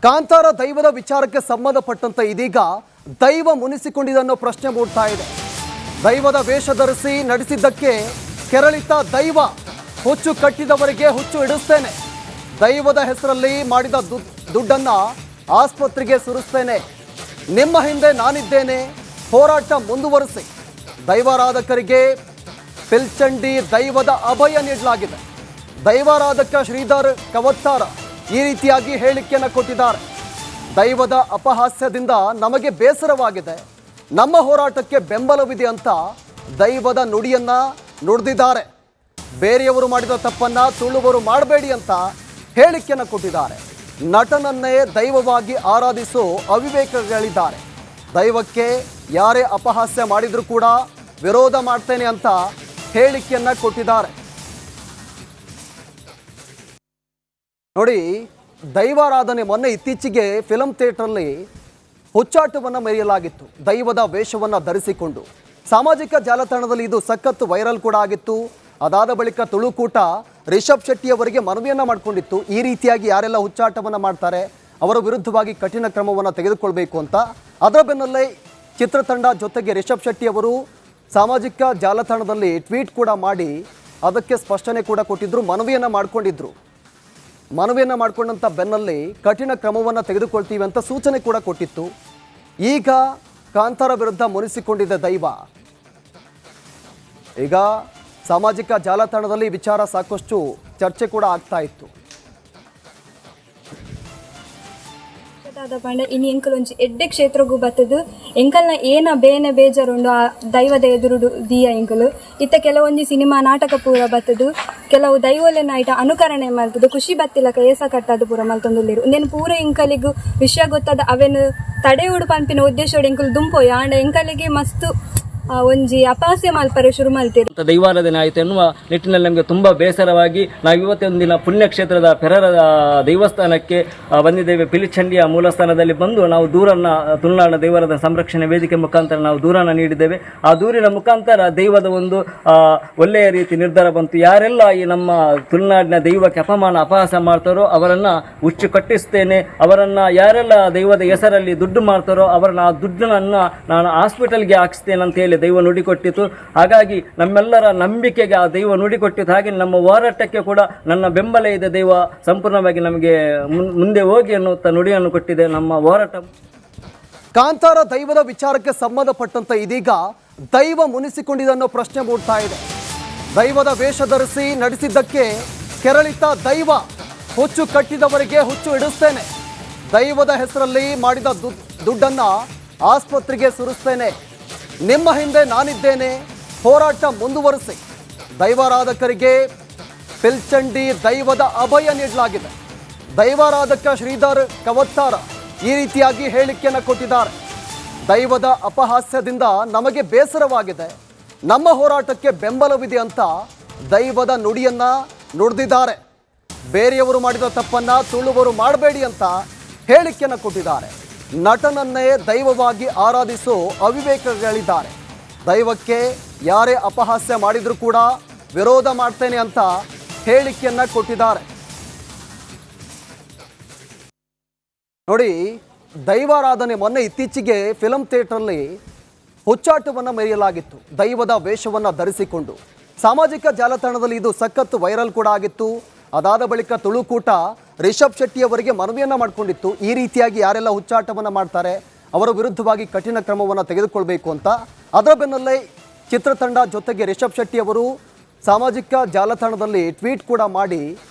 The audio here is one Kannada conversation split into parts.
ಕಾಂತಾರ ದೈವದ ವಿಚಾರಕ್ಕೆ ಸಂಬಂಧಪಟ್ಟಂತೆ ಇದೀಗ ದೈವ ಮುನಿಸಿಕೊಂಡಿದ್ದನ್ನೋ ಪ್ರಶ್ನೆ ಮೂಡ್ತಾ ಇದೆ. ದೈವದ ವೇಷ ಧರಿಸಿ ನಡೆಸಿದ್ದಕ್ಕೆ ಕೆರಳಿತ ದೈವ, ಹುಚ್ಚು ಕಟ್ಟಿದವರಿಗೆ ಹುಚ್ಚು ಇಡಿಸ್ತೇನೆ, ದೈವದ ಹೆಸರಲ್ಲಿ ಮಾಡಿದ ದುಡ್ಡನ್ನ ಆಸ್ಪತ್ರೆಗೆ ಸುರಿಸ್ತೇನೆ, ನಿಮ್ಮ ಹಿಂದೆ ನಾನಿದ್ದೇನೆ, ಹೋರಾಟ ಮುಂದುವರಿಸಿ, ದೈವಾರಾಧಕರಿಗೆ ಪಿಲ್ಚಂಡಿ ದೈವದ ಅಭಯ ನೀಡಲಾಗಿದೆ. ದೈವಾರಾಧಕ ಶ್ರೀಧರ್ ಕವತ್ತಾರ ಈ ರೀತಿಯಾಗಿ ಹೇಳಿಕೆಯನ್ನು ಕೊಟ್ಟಿದ್ದಾರೆ. ದೈವದ ಅಪಹಾಸ್ಯದಿಂದ ನಮಗೆ ಬೇಸರವಾಗಿದೆ, ನಮ್ಮ ಹೋರಾಟಕ್ಕೆ ಬೆಂಬಲವಿದೆ ಅಂತ ದೈವದ ನುಡಿಯನ್ನ ನುಡಿದಿದ್ದಾರೆ. ಬೇರೆಯವರು ಮಾಡಿದ ತಪ್ಪನ್ನ ತುಳುವರು ಮಾಡಬೇಡಿ ಅಂತ ಹೇಳಿಕೆಯನ್ನು ಕೊಟ್ಟಿದ್ದಾರೆ. ನಟನನ್ನೇ ದೈವವಾಗಿ ಆರಾಧಿಸೋ ಅವಿವೇಕಗಳಿದ್ದಾರೆ. ದೈವಕ್ಕೆ ಯಾರೇ ಅಪಹಾಸ್ಯ ಮಾಡಿದರೂ ಕೂಡ ವಿರೋಧ ಮಾಡ್ತೇನೆ ಅಂತ ಹೇಳಿಕೆಯನ್ನ ಕೊಟ್ಟಿದ್ದಾರೆ. ನೋಡಿ, ದೈವಾರಾಧನೆ ಮೊನ್ನೆ ಇತ್ತೀಚೆಗೆ ಫಿಲಂ ಥಿಯೇಟರ್ನಲ್ಲಿ ಹುಚ್ಚಾಟವನ್ನು ಮೆರೆಯಲಾಗಿತ್ತು. ದೈವದ ವೇಷವನ್ನು ಧರಿಸಿಕೊಂಡು ಸಾಮಾಜಿಕ ಜಾಲತಾಣದಲ್ಲಿ ಇದು ಸಖತ್ ವೈರಲ್ ಕೂಡ ಆಗಿತ್ತು. ಅದಾದ ಬಳಿಕ ತುಳುಕೂಟ ರಿಷಬ್ ಶೆಟ್ಟಿ ಅವರಿಗೆ ಮನವಿಯನ್ನು ಮಾಡಿಕೊಂಡಿತ್ತು. ಈ ರೀತಿಯಾಗಿ ಯಾರೆಲ್ಲ ಹುಚ್ಚಾಟವನ್ನು ಮಾಡ್ತಾರೆ ಅವರ ವಿರುದ್ಧವಾಗಿ ಕಠಿಣ ಕ್ರಮವನ್ನು ತೆಗೆದುಕೊಳ್ಬೇಕು ಅಂತ. ಅದರ ಬೆನ್ನಲ್ಲೇ ಚಿತ್ರತಂಡ ಜೊತೆಗೆ ರಿಷಬ್ ಶೆಟ್ಟಿ ಅವರು ಸಾಮಾಜಿಕ ಜಾಲತಾಣದಲ್ಲಿ ಟ್ವೀಟ್ ಕೂಡ ಮಾಡಿ ಅದಕ್ಕೆ ಸ್ಪಷ್ಟನೆ ಕೂಡ ಕೊಟ್ಟಿದ್ರು, ಮನವಿಯನ್ನು ಮಾಡಿಕೊಂಡಂಥ ಬೆನ್ನಲ್ಲಿ ಕಠಿಣ ಕ್ರಮವನ್ನು ತೆಗೆದುಕೊಳ್ತೀವಿ ಅಂತ ಸೂಚನೆ ಕೂಡ ಕೊಟ್ಟಿತ್ತು. ಈಗ ಕಾಂತಾರ ವಿರುದ್ಧ ಮುನಿಸಿಕೊಂಡಿದ್ದ ದೈವ. ಈಗ ಸಾಮಾಜಿಕ ಜಾಲತಾಣದಲ್ಲಿ ವಿಚಾರ ಸಾಕಷ್ಟು ಚರ್ಚೆ ಕೂಡ ಆಗ್ತಾ ಇತ್ತು. ಪಂಡ ಇನ್ನು ಎಂಕಲ್ ಒಂಜಿ ಎಡ್ಡೆ ಕ್ಷೇತ್ರಗೂ ಬತ್ತದು ಎಂಕಲ್ನ ಏನ ಬೇನೆ ಬೇಜಾರುಂಡು ಆ ದೈವದ ಎದುರುಡು ದಿಯ ಎಂಕಲು ಇತ್ತ ಕೆಲವೊಂದು ಸಿನಿಮಾ ನಾಟಕ ಪೂರ ಬತ್ತದು, ಕೆಲವು ದೈವಲೆನ ಐಟ ಅನುಕರಣೆ ಮಲ್ತದು, ಖುಷಿ ಬತ್ತಿಲಕ ಏಸ ಕಟ್ಟದು ಪೂರ ಮಲ್ತೊಂದುಲ್ಲೇರು ಇಂದೇನು ಪೂರ ಎಂಕಲಿಗೂ ವಿಷಯ ಗೊತ್ತದ ಅವೇನು ತಡೆ ಉಡು ಪಂಪಿನ ಉದ್ದೇಶೋಡು ಎಂಕಲು ದುಂಪೋಯ ಆಂಡ ಎಂಕಲಿಗೆ ಮಸ್ತು ಒಂಜಿ ಅಪಾಸ್ಯ ಮಲ್ಪರೆ ಶುರು ಮಲ್ತೀರಿ. ದೈವಾರಾಧನೆ ಆಯಿತು ಎನ್ನುವ ನಿಟ್ಟಿನಲ್ಲಿ ನಮಗೆ ತುಂಬ ಬೇಸರವಾಗಿ ನಾವು ಇವತ್ತೊಂದಿನ ಪುಣ್ಯಕ್ಷೇತ್ರದ ಪೆರರ ದೈವಸ್ಥಾನಕ್ಕೆ ಬಂದಿದ್ದೇವೆ. ಪಿಲಿಚಂಡಿಯ ಮೂಲಸ್ಥಾನದಲ್ಲಿ ಬಂದು ನಾವು ದೂರನ್ನು ತುಳುನಾಡಿನ ದೈವಾರಾಧನೆ ಸಂರಕ್ಷಣೆ ವೇದಿಕೆ ಮುಖಾಂತರ ನಾವು ದೂರನ್ನು ನೀಡಿದ್ದೇವೆ. ಆ ದೂರಿನ ಮುಖಾಂತರ ದೈವದ ಒಂದು ಒಳ್ಳೆಯ ರೀತಿ ನಿರ್ಧಾರ ಬಂತು. ಯಾರೆಲ್ಲ ಈ ನಮ್ಮ ತುಳುನಾಡಿನ ದೈವಕ್ಕೆ ಅಪಹಾಸ ಮಾಡ್ತಾರೋ ಅವರನ್ನು ಹುಚ್ಚು ಕಟ್ಟಿಸ್ತೇನೆ, ಅವರನ್ನು ಯಾರೆಲ್ಲ ದೈವದ ಹೆಸರಲ್ಲಿ ದುಡ್ಡು ಮಾಡ್ತಾರೋ ಅವರನ್ನು ಆ ದುಡ್ಡನ್ನು ನಾನು ಹಾಸ್ಪಿಟಲ್ಗೆ ಹಾಕಿಸ್ತೇನೆ ಅಂತ ಹೇಳಿ ದೈವ ನುಡಿಕೊಟ್ಟಿತು. ಹಾಗಾಗಿ ನಮ್ಮೆಲ್ಲರ ನಂಬಿಕೆಗೆ ಆ ದೈವ ನುಡಿಕೊಟ್ಟಿತ್ತು. ಹಾಗೆ ನಮ್ಮ ಹೋರಾಟಕ್ಕೆ ಕೂಡ ನನ್ನ ಬೆಂಬಲ ಇದೆ. ದೈವ ಸಂಪೂರ್ಣವಾಗಿ ನಮಗೆ ಮುಂದೆ ಹೋಗಿ ಅನ್ನುವಂಥ ನುಡಿಯನ್ನು ಕೊಟ್ಟಿದೆ. ನಮ್ಮ ಹೋರಾಟ ಕಾಂತಾರ ದೈವದ ವಿಚಾರಕ್ಕೆ ಸಂಬಂಧಪಟ್ಟಂತೆ ಇದೀಗ ದೈವ ಮುನಿಸಿಕೊಂಡಿದ್ದನ್ನೋ ಪ್ರಶ್ನೆ ಮೂಡ್ತಾ ಇದೆ. ದೈವದ ವೇಷ ಧರಿಸಿ ನಡೆಸಿದ್ದಕ್ಕೆ ಕೆರಳಿತ ದೈವ, ಹುಚ್ಚು ಕಟ್ಟಿದವರಿಗೆ ಹುಚ್ಚು ಇಡಿಸ್ತೇನೆ, ದೈವದ ಹೆಸರಲ್ಲಿ ಮಾಡಿದ ದುಡ್ಡನ್ನ ಆಸ್ಪತ್ರೆಗೆ ಸುರಿಸ್ತೇನೆ, ನಿಮ್ಮ ಹಿಂದೆ ನಾನಿದ್ದೇನೆ, ಹೋರಾಟ ಮುಂದುವರಿಸಿ, ದೈವಾರಾಧಕರಿಗೆ ಪಿಲ್ಚಂಡಿ ದೈವದ ಅಭಯ ನೀಡಲಾಗಿದೆ. ದೈವಾರಾಧಕ ಶ್ರೀಧರ್ ಕವತ್ತಾರ ಈ ರೀತಿಯಾಗಿ ಹೇಳಿಕೆಯನ್ನು ಕೊಟ್ಟಿದ್ದಾರೆ. ದೈವದ ಅಪಹಾಸ್ಯದಿಂದ ನಮಗೆ ಬೇಸರವಾಗಿದೆ, ನಮ್ಮ ಹೋರಾಟಕ್ಕೆ ಬೆಂಬಲವಿದೆ ಅಂತ ದೈವದ ನುಡಿಯನ್ನ ನುಡಿದಿದ್ದಾರೆ. ಬೇರೆಯವರು ಮಾಡಿದ ತಪ್ಪನ್ನ ತುಳುವರು ಮಾಡಬೇಡಿ ಅಂತ ಹೇಳಿಕೆಯನ್ನು ಕೊಟ್ಟಿದ್ದಾರೆ. ನಟನನ್ನೇ ದೈವವಾಗಿ ಆರಾಧಿಸೋ ಅವಿವೇಕಗಳಿದ್ದಾರೆ. ದೈವಕ್ಕೆ ಯಾರೇ ಅಪಹಾಸ್ಯ ಮಾಡಿದರೂ ಕೂಡ ವಿರೋಧ ಮಾಡ್ತೇನೆ ಅಂತ ಹೇಳಿಕೆಯನ್ನ ಕೊಟ್ಟಿದ್ದಾರೆ. ನೋಡಿ, ದೈವಾರಾಧನೆ ಮೊನ್ನೆ ಇತ್ತೀಚೆಗೆ ಫಿಲಂ ಥಿಯೇಟರ್ನಲ್ಲಿ ಹುಚ್ಚಾಟವನ್ನು ಮೆರೆಯಲಾಗಿತ್ತು. ದೈವದ ವೇಷವನ್ನು ಧರಿಸಿಕೊಂಡು ಸಾಮಾಜಿಕ ಜಾಲತಾಣದಲ್ಲಿ ಇದು ಸಖತ್ ವೈರಲ್ ಕೂಡ ಆಗಿತ್ತು. ಅದಾದ ಬಳಿಕ ತುಳುಕೂಟ ರಿಷಬ್ ಶೆಟ್ಟಿ ಅವರಿಗೆ ಮನವಿಯನ್ನು ಮಾಡಿಕೊಂಡಿತ್ತು. ಈ ರೀತಿಯಾಗಿ ಯಾರೆಲ್ಲ ಹುಚ್ಚಾಟವನ್ನು ಮಾಡ್ತಾರೆ ಅವರ ವಿರುದ್ಧವಾಗಿ ಕಠಿಣ ಕ್ರಮವನ್ನು ತೆಗೆದುಕೊಳ್ಬೇಕು ಅಂತ. ಅದರ ಬೆನ್ನಲ್ಲೇ ಚಿತ್ರತಂಡ ಜೊತೆಗೆ ರಿಷಬ್ ಶೆಟ್ಟಿ ಅವರು ಸಾಮಾಜಿಕ ಜಾಲತಾಣದಲ್ಲಿ ಟ್ವೀಟ್ ಕೂಡ ಮಾಡಿ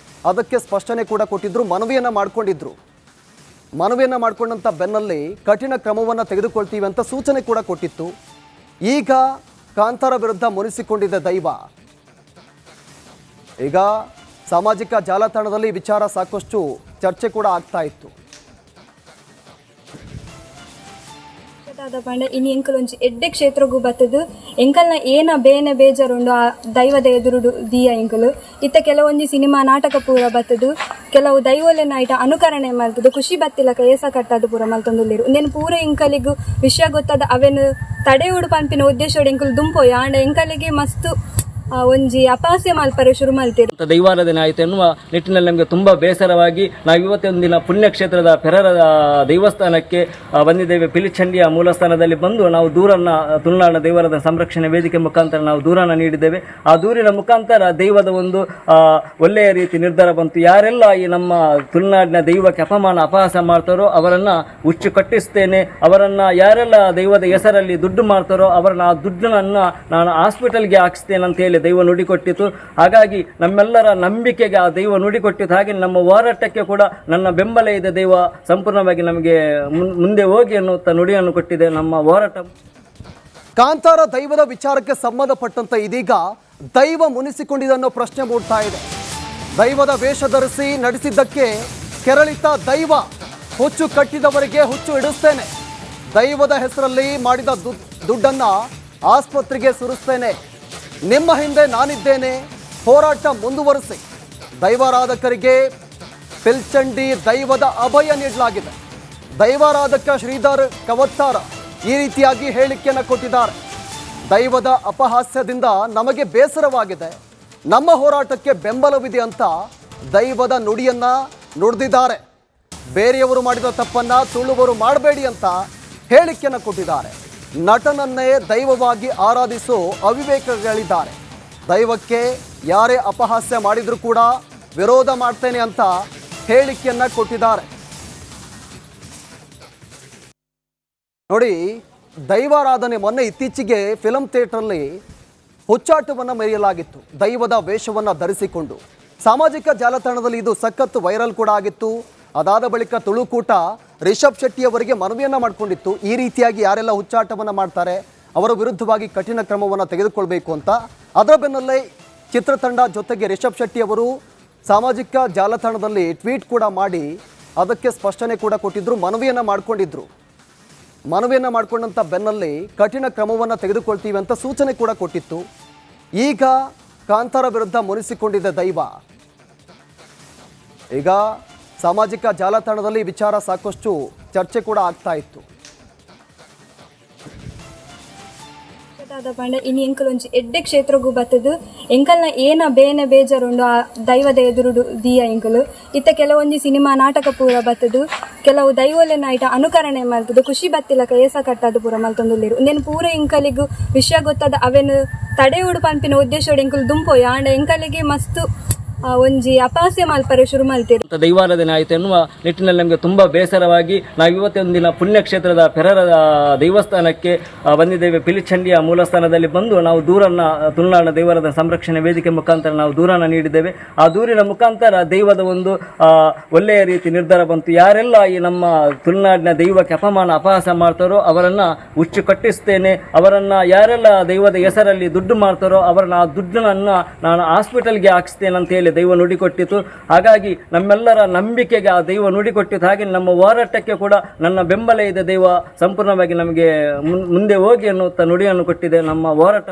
ಅದಕ್ಕೆ ಸ್ಪಷ್ಟನೆ ಕೂಡ ಕೊಟ್ಟಿದ್ರು, ಮನವಿಯನ್ನು ಮಾಡಿಕೊಂಡಂಥ ಬೆನ್ನಲ್ಲಿ ಕಠಿಣ ಕ್ರಮವನ್ನು ತೆಗೆದುಕೊಳ್ತೀವಿ ಅಂತ ಸೂಚನೆ ಕೂಡ ಕೊಟ್ಟಿತ್ತು. ಈಗ ಕಾಂತಾರ ವಿರುದ್ಧ ಮುನಿಸಿಕೊಂಡಿದ್ದ ದೈವ. ಈಗ ಸಾಮಾಜಿಕ ಜಾಲತಾಣದಲ್ಲಿ ವಿಚಾರ ಸಾಕಷ್ಟು ಚರ್ಚೆ ಕೂಡ ಆಗ್ತಾ ಇತ್ತು. ಪಂಡ ಇನ್ನು ಎಂಕಲ್ ಒಂಜಿ ಎಡ್ಡೆ ಕ್ಷೇತ್ರಗೂ ಬತ್ತದು ಎಂಕಲ್ನ ಏನ ಬೇನೆ ಬೇಜಾರುಂಡು ಆ ದೈವದ ಎದುರುಡು ದಿಯ ಎಂಕಲು ಇತ್ತ ಕೆಲವೊಂದು ಸಿನಿಮಾ ನಾಟಕ ಪೂರ ಬತ್ತದು, ಕೆಲವು ದೈವಲೆನ ಐಟ ಅನುಕರಣೆ ಮಲ್ತದು, ಖುಷಿ ಬತ್ತಿಲಕ ಏಸ ಕಟ್ಟದು ಪೂರ ಮಲ್ತೊಂದುಲ್ಲೇರು ಇಂದೇನು ಪೂರ ಎಂಕಲಿಗೂ ವಿಷಯ ಗೊತ್ತದ ಅವೇನು ತಡೆ ಉಡು ಪಂಪಿನ ಉದ್ದೇಶೋಡು ಎಂಕಲು ದುಂಪೋಯ ಆಂಡ ಎಂಕಲಿಗೆ ಮಸ್ತು ಒಂಜಿ ಅಪಹಾಸ್ಯ ಮಲ್ಪರೆ ಶುರು ಮಲ್ತಿರು. ದೈವಾರಾಧನೆ ಆಯಿತು ಎನ್ನುವ ನಿಟ್ಟಿನಲ್ಲಿ ನಮಗೆ ತುಂಬ ಬೇಸರವಾಗಿ ನಾವು ಇವತ್ತೊಂದಿನ ಪುಣ್ಯಕ್ಷೇತ್ರದ ಪೆರರ ದೇವಸ್ಥಾನಕ್ಕೆ ಬಂದಿದ್ದೇವೆ. ಪಿಲಿಚಂಡಿಯ ಮೂಲಸ್ಥಾನದಲ್ಲಿ ಬಂದು ನಾವು ದೂರನ್ನು ತುಳುನಾಡಿನ ದೈವರದ ಸಂರಕ್ಷಣೆ ವೇದಿಕೆ ಮುಖಾಂತರ ನಾವು ದೂರನ್ನು ನೀಡಿದ್ದೇವೆ. ಆ ದೂರಿನ ಮುಖಾಂತರ ದೈವದ ಒಂದು ಒಳ್ಳೆಯ ರೀತಿ ನಿರ್ಧಾರ ಬಂತು. ಯಾರೆಲ್ಲ ಈ ನಮ್ಮ ತುಳುನಾಡಿನ ದೈವಕ್ಕೆ ಅಪಹಾಸ ಮಾಡ್ತಾರೋ ಅವರನ್ನು ಹುಚ್ಚು ಕಟ್ಟಿಸ್ತೇನೆ, ಅವರನ್ನು ಯಾರೆಲ್ಲ ದೈವದ ಹೆಸರಲ್ಲಿ ದುಡ್ಡು ಮಾಡ್ತಾರೋ ಅವರನ್ನು ಆ ದುಡ್ಡನ್ನು ನಾನು ಹಾಸ್ಪಿಟಲ್ಗೆ ಹಾಕಿಸ್ತೇನೆ ಅಂತ ಹೇಳಿ ದೈವ ನುಡಿಕೊಟ್ಟಿತು. ಹಾಗಾಗಿ ನಮ್ಮೆಲ್ಲರ ನಂಬಿಕೆಗೆ ಆ ದೈವ ನುಡಿಕೊಟ್ಟಿತು. ಹಾಗೆ ನಮ್ಮ ಹೋರಾಟಕ್ಕೆ ಕೂಡ ನನ್ನ ಬೆಂಬಲ ಇದೆ. ದೈವ ಸಂಪೂರ್ಣವಾಗಿ ನಮಗೆ ಮುಂದೆ ಹೋಗಿ ಅನ್ನುತ್ತಾ ನುಡಿಯನ್ನು ಕೊಟ್ಟಿದೆ. ನಮ್ಮ ಹೋರಾಟ ಕಾಂತಾರ ದೈವದ ವಿಚಾರಕ್ಕೆ ಸಂಬಂಧಪಟ್ಟಂತೆ ಇದೀಗ ದೈವ ಮುನಿಸಿಕೊಂಡಿದೆ ಅನ್ನೋ ಪ್ರಶ್ನೆ ಮೂಡ್ತಾ ಇದೆ. ದೈವದ ವೇಷ ಧರಿಸಿ ನಡೆಸಿದ್ದಕ್ಕೆ ಕೆರಳಿತ ದೈವ, ಹುಚ್ಚು ಕಟ್ಟಿದವರಿಗೆ ಹುಚ್ಚು ಇಡಿಸ್ತೇನೆ, ದೈವದ ಹೆಸರಲ್ಲಿ ಮಾಡಿದ ದುಡ್ಡನ್ನ ಆಸ್ಪತ್ರೆಗೆ ಸುರಿಸ್ತೇನೆ, ನಿಮ್ಮ ಹಿಂದೆ ನಾನಿದ್ದೇನೆ, ಹೋರಾಟ ಮುಂದುವರಿಸಿ, ದೈವಾರಾಧಕರಿಗೆ ಪಿಲ್ಚಂಡಿ ದೈವದ ಅಭಯ ನೀಡಲಾಗಿದೆ. ದೈವಾರಾಧಕ ಶ್ರೀಧರ್ ಕವತ್ತಾರ ಈ ರೀತಿಯಾಗಿ ಹೇಳಿಕೆಯನ್ನು ಕೊಟ್ಟಿದ್ದಾರೆ. ದೈವದ ಅಪಹಾಸ್ಯದಿಂದ ನಮಗೆ ಬೇಸರವಾಗಿದೆ, ನಮ್ಮ ಹೋರಾಟಕ್ಕೆ ಬೆಂಬಲವಿದೆ ಅಂತ ದೈವದ ನುಡಿಯನ್ನ ನುಡಿದಿದ್ದಾರೆ. ಬೇರೆಯವರು ಮಾಡಿದ ತಪ್ಪನ್ನ ತುಳುವರು ಮಾಡಬೇಡಿ ಅಂತ ಹೇಳಿಕೆಯನ್ನು ಕೊಟ್ಟಿದ್ದಾರೆ. ನಟನನ್ನೇ ದೈವವಾಗಿ ಆರಾಧಿಸೋ ಅವಿವೇಕಗಳಿದ್ದಾರೆ. ದೈವಕ್ಕೆ ಯಾರೇ ಅಪಹಾಸ್ಯ ಮಾಡಿದರೂ ಕೂಡ ವಿರೋಧ ಮಾಡ್ತೇನೆ ಅಂತ ಹೇಳಿಕೆಯನ್ನ ಕೊಟ್ಟಿದ್ದಾರೆ. ನೋಡಿ, ದೈವಾರಾಧನೆ ಮೊನ್ನೆ ಇತ್ತೀಚೆಗೆ ಫಿಲಂ ಥಿಯೇಟರ್ನಲ್ಲಿ ಹುಚ್ಚಾಟವನ್ನು ಮೆರೆಯಲಾಗಿತ್ತು. ದೈವದ ವೇಷವನ್ನು ಧರಿಸಿಕೊಂಡು ಸಾಮಾಜಿಕ ಜಾಲತಾಣದಲ್ಲಿ ಇದು ಸಖತ್ ವೈರಲ್ ಕೂಡ ಆಗಿತ್ತು. ಅದಾದ ಬಳಿಕ ತುಳುಕೂಟ ರಿಷಬ್ ಶೆಟ್ಟಿ ಅವರಿಗೆ ಮನವಿಯನ್ನು ಮಾಡಿಕೊಂಡಿತ್ತು. ಈ ರೀತಿಯಾಗಿ ಯಾರೆಲ್ಲ ಹುಚ್ಚಾಟವನ್ನು ಮಾಡ್ತಾರೆ ಅವರ ವಿರುದ್ಧವಾಗಿ ಕಠಿಣ ಕ್ರಮವನ್ನು ತೆಗೆದುಕೊಳ್ಬೇಕು ಅಂತ. ಅದರ ಬೆನ್ನಲ್ಲೇ ಚಿತ್ರತಂಡ ಜೊತೆಗೆ ರಿಷಬ್ ಶೆಟ್ಟಿ ಅವರು ಸಾಮಾಜಿಕ ಜಾಲತಾಣದಲ್ಲಿ ಟ್ವೀಟ್ ಕೂಡ ಮಾಡಿ ಅದಕ್ಕೆ ಸ್ಪಷ್ಟನೆ ಕೂಡ ಕೊಟ್ಟಿದ್ರು, ಮನವಿಯನ್ನು ಮಾಡಿಕೊಂಡಿದ್ರು. ಮನವಿಯನ್ನು ಮಾಡಿಕೊಂಡಂಥ ಬೆನ್ನಲ್ಲಿ ಕಠಿಣ ಕ್ರಮವನ್ನು ತೆಗೆದುಕೊಳ್ತೀವಿ ಅಂತ ಸೂಚನೆ ಕೂಡ ಕೊಟ್ಟಿತ್ತು. ಈಗ ಕಾಂತಾರ ವಿರುದ್ಧ ಮುನಿಸಿಕೊಂಡಿದ್ದ ದೈವ. ಈಗ ಸಾಮಾಜಿಕ ಜಾಲತಾಣದಲ್ಲಿ ವಿಚಾರ ಸಾಕಷ್ಟು ಚರ್ಚೆ ಕೂಡ ಆಗ್ತಾ ಇತ್ತು. ಪಂಡ ಇನ್ನು ಎಂಕಲ್ ಒಂಜಿ ಎಡ್ಡೆ ಕ್ಷೇತ್ರಗೂ ಬತ್ತದು ಎಂಕಲ್ನ ಏನ ಬೇನೆ ಬೇಜಾರುಂಡು ಆ ದೈವದ ಎದುರುಡು ದಿಯ ಎಂಕಲು ಇತ್ತ ಕೆಲವೊಂದು ಸಿನಿಮಾ ನಾಟಕ ಪೂರ ಬತ್ತದು, ಕೆಲವು ದೈವಲೆನ ಐಟ ಅನುಕರಣೆ ಮಲ್ತದು, ಖುಷಿ ಬತ್ತಿಲಕ ಏಸ ಕಟ್ಟದು ಪೂರ ಮಲ್ತೊಂದುಲ್ಲೇರು. ಇಂದೇನು ಪೂರ ಎಂಕಲಿಗೂ ವಿಷಯ ಗೊತ್ತಾದ ಅವೇನು ತಡೆಯುಡು ಪಂಪಿನ ಉದ್ದೇಶೋಡು ಎಂಕಲು ದುಂಪೋಯ ಆಂಡ ಎಂಕಲಿಗೆ ಮಸ್ತು ಒಂಜಿ ಅಪಹಾಸ್ಯ ಮಲ್ಪರೆ ಶುರು ಮಲ್ತಿರು. ದೈವಾರಾಧನೆ ಆಯಿತು ಎನ್ನುವ ನಿಟ್ಟಿನಲ್ಲಿ ನಮಗೆ ತುಂಬ ಬೇಸರವಾಗಿ ನಾವು ಇವತ್ತೊಂದಿನ ಪುಣ್ಯಕ್ಷೇತ್ರದ ಪೆರರ ದೇವಸ್ಥಾನಕ್ಕೆ ಬಂದಿದ್ದೇವೆ. ಪಿಲಿಚಂಡಿಯ ಮೂಲಸ್ಥಾನದಲ್ಲಿ ಬಂದು ನಾವು ದೂರನ್ನು ತುಳುನಾಡಿನ ದೈವರದ ಸಂರಕ್ಷಣೆ ವೇದಿಕೆ ಮುಖಾಂತರ ನಾವು ದೂರನ್ನು ನೀಡಿದ್ದೇವೆ. ಆ ದೂರಿನ ಮುಖಾಂತರ ದೈವದ ಒಂದು ಒಳ್ಳೆಯ ರೀತಿ ನಿರ್ಧಾರ ಬಂತು. ಯಾರೆಲ್ಲ ಈ ನಮ್ಮ ತುಳುನಾಡಿನ ದೈವಕ್ಕೆ ಅಪಹಾಸ ಮಾಡ್ತಾರೋ ಅವರನ್ನು ಹುಚ್ಚು ಕಟ್ಟಿಸ್ತೇನೆ, ಅವರನ್ನು ಯಾರೆಲ್ಲ ದೈವದ ಹೆಸರಲ್ಲಿ ದುಡ್ಡು ಮಾಡ್ತಾರೋ ಅವರನ್ನು ಆ ದುಡ್ಡನ್ನು ನಾನು ಹಾಸ್ಪಿಟಲ್ಗೆ ಹಾಕಿಸ್ತೇನೆ ಅಂತ ಹೇಳಿ ದೈವ ನುಡಿಕೊಟ್ಟಿತು. ಹಾಗಾಗಿ ನಮ್ಮೆಲ್ಲರ ನಂಬಿಕೆಗೆ ಆ ದೈವ ನುಡಿಕೊಟ್ಟಿತು. ಹಾಗೆ ನಮ್ಮ ಹೋರಾಟಕ್ಕೆ ಕೂಡ ನನ್ನ ಬೆಂಬಲ ಇದೆ. ದೈವ ಸಂಪೂರ್ಣವಾಗಿ ನಮಗೆ ಮುಂದೆ ಹೋಗಿ ಅನ್ನುತ್ತಾ ನುಡಿಯನ್ನು ಕೊಟ್ಟಿದೆ. ನಮ್ಮ ಹೋರಾಟ